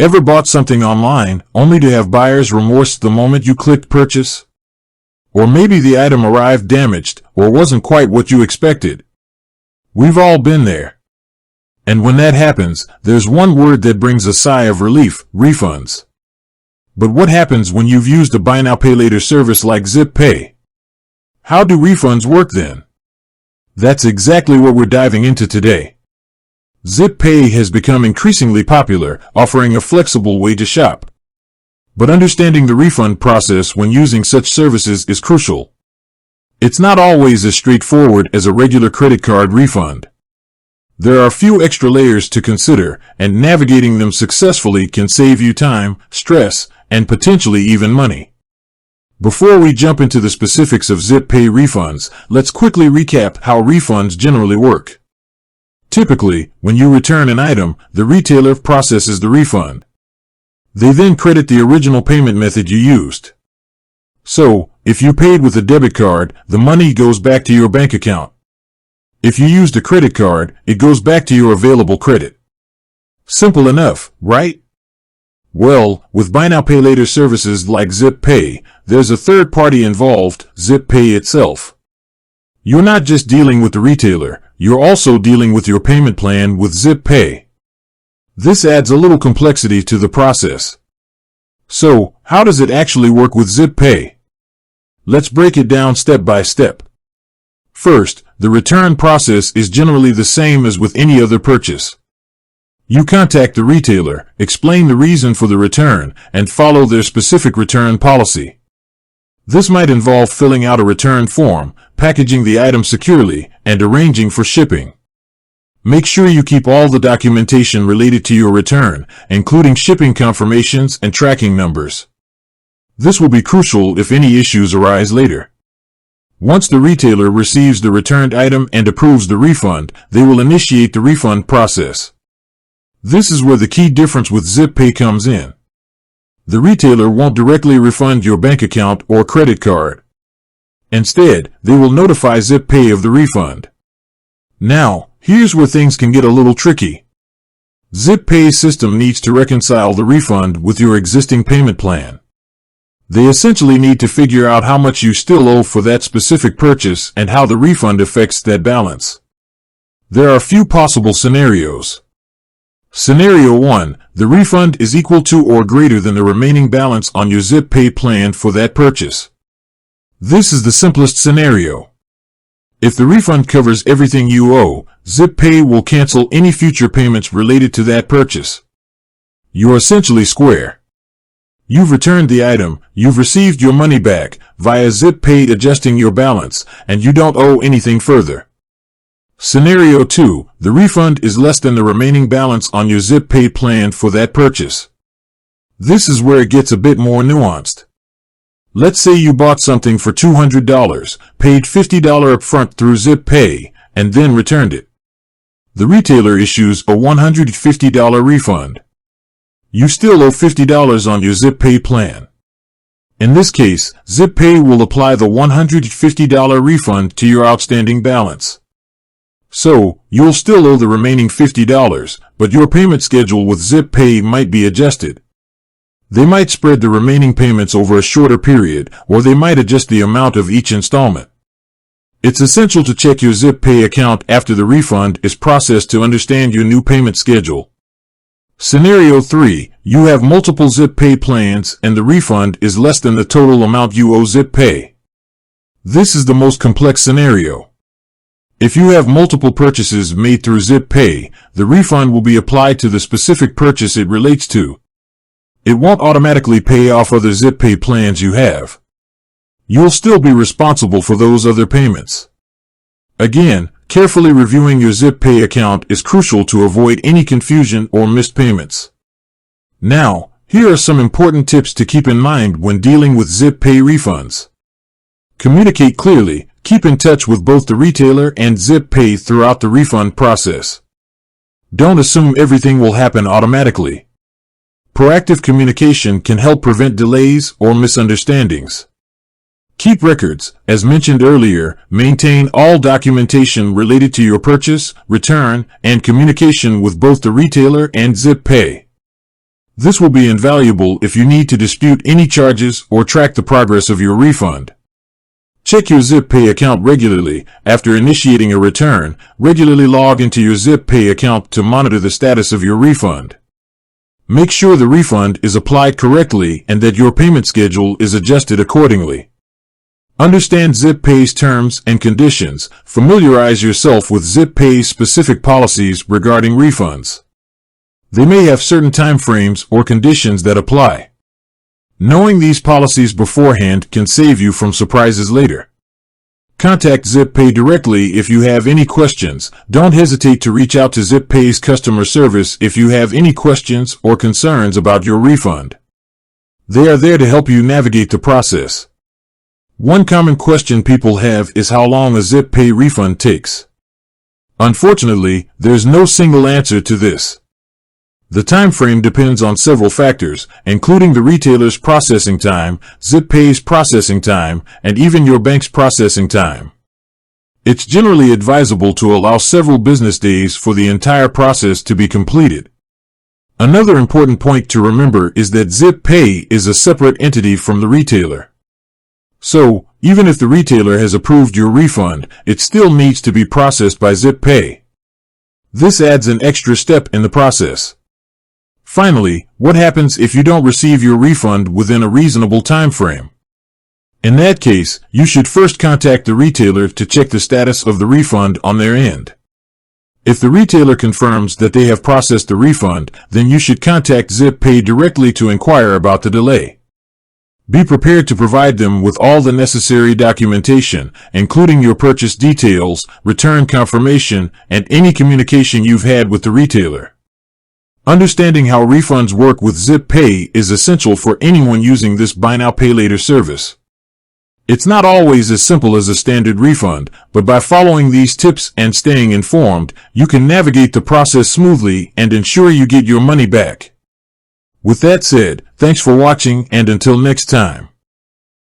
Ever bought something online only to have buyer's remorse the moment you clicked purchase? Or maybe the item arrived damaged or wasn't quite what you expected. We've all been there. And when that happens, there's one word that brings a sigh of relief: refunds. But what happens when you've used a buy now pay later service like Zip Pay? How do refunds work then? That's exactly what we're diving into today. Zip Pay has become increasingly popular, offering a flexible way to shop. But understanding the refund process when using such services is crucial. It's not always as straightforward as a regular credit card refund. There are a few extra layers to consider, and navigating them successfully can save you time, stress, and potentially even money. Before we jump into the specifics of Zip Pay refunds, let's quickly recap how refunds generally work. Typically, when you return an item, the retailer processes the refund. They then credit the original payment method you used. So, if you paid with a debit card, the money goes back to your bank account. If you used a credit card, it goes back to your available credit. Simple enough, right? Well, with buy now pay later services like Zip Pay, there's a third party involved: Zip Pay itself. You're not just dealing with the retailer, you're also dealing with your payment plan with Zip Pay. This adds a little complexity to the process. So, how does it actually work with Zip Pay? Let's break it down step by step. First, the return process is generally the same as with any other purchase. You contact the retailer, explain the reason for the return, and follow their specific return policy. This might involve filling out a return form, packaging the item securely, and arranging for shipping. Make sure you keep all the documentation related to your return, including shipping confirmations and tracking numbers. This will be crucial if any issues arise later. Once the retailer receives the returned item and approves the refund, they will initiate the refund process. This is where the key difference with Zip Pay comes in. The retailer won't directly refund your bank account or credit card. Instead, they will notify Zip Pay of the refund. Now, here's where things can get a little tricky. Zip Pay's system needs to reconcile the refund with your existing payment plan. They essentially need to figure out how much you still owe for that specific purchase and how the refund affects that balance. There are a few possible scenarios. Scenario 1. The refund is equal to or greater than the remaining balance on your Zip Pay plan for that purchase. This is the simplest scenario. If the refund covers everything you owe, Zip Pay will cancel any future payments related to that purchase. You're essentially square. You've returned the item, you've received your money back via Zip Pay adjusting your balance, and you don't owe anything further. Scenario 2. The refund is less than the remaining balance on your Zip Pay plan for that purchase. This is where it gets a bit more nuanced. Let's say you bought something for $200, paid $50 upfront through Zip Pay, and then returned it. The retailer issues a $150 refund. You still owe $50 on your Zip Pay plan. In this case, Zip Pay will apply the $150 refund to your outstanding balance. So, you'll still owe the remaining $50, but your payment schedule with Zip Pay might be adjusted. They might spread the remaining payments over a shorter period, or they might adjust the amount of each installment. It's essential to check your Zip Pay account after the refund is processed to understand your new payment schedule. Scenario 3. You have multiple Zip Pay plans and the refund is less than the total amount you owe Zip Pay. This is the most complex scenario. If you have multiple purchases made through Zip Pay, the refund will be applied to the specific purchase it relates to. It won't automatically pay off other Zip Pay plans you have. You'll still be responsible for those other payments. Again, carefully reviewing your Zip Pay account is crucial to avoid any confusion or missed payments. Now, here are some important tips to keep in mind when dealing with Zip Pay refunds. Communicate clearly. Keep in touch with both the retailer and Zip Pay throughout the refund process. Don't assume everything will happen automatically. Proactive communication can help prevent delays or misunderstandings. Keep records. As mentioned earlier, maintain all documentation related to your purchase, return, and communication with both the retailer and Zip Pay. This will be invaluable if you need to dispute any charges or track the progress of your refund. Check your ZipPay account regularly. After initiating a return, regularly log into your ZipPay account to monitor the status of your refund. Make sure the refund is applied correctly and that your payment schedule is adjusted accordingly. Understand ZipPay's terms and conditions. Familiarize yourself with ZipPay's specific policies regarding refunds. They may have certain time frames or conditions that apply. Knowing these policies beforehand can save you from surprises later. Contact ZipPay directly if you have any questions. Don't hesitate to reach out to ZipPay's customer service if you have any questions or concerns about your refund. They are there to help you navigate the process. One common question people have is how long a ZipPay refund takes. Unfortunately, there's no single answer to this. The time frame depends on several factors, including the retailer's processing time, ZipPay's processing time, and even your bank's processing time. It's generally advisable to allow several business days for the entire process to be completed. Another important point to remember is that ZipPay is a separate entity from the retailer. So, even if the retailer has approved your refund, it still needs to be processed by ZipPay. This adds an extra step in the process. Finally, what happens if you don't receive your refund within a reasonable time frame? In that case, you should first contact the retailer to check the status of the refund on their end. If the retailer confirms that they have processed the refund, then you should contact ZipPay directly to inquire about the delay. Be prepared to provide them with all the necessary documentation, including your purchase details, return confirmation, and any communication you've had with the retailer. Understanding how refunds work with ZipPay is essential for anyone using this buy now pay later service. It's not always as simple as a standard refund, but by following these tips and staying informed, you can navigate the process smoothly and ensure you get your money back. With that said, thanks for watching, and until next time.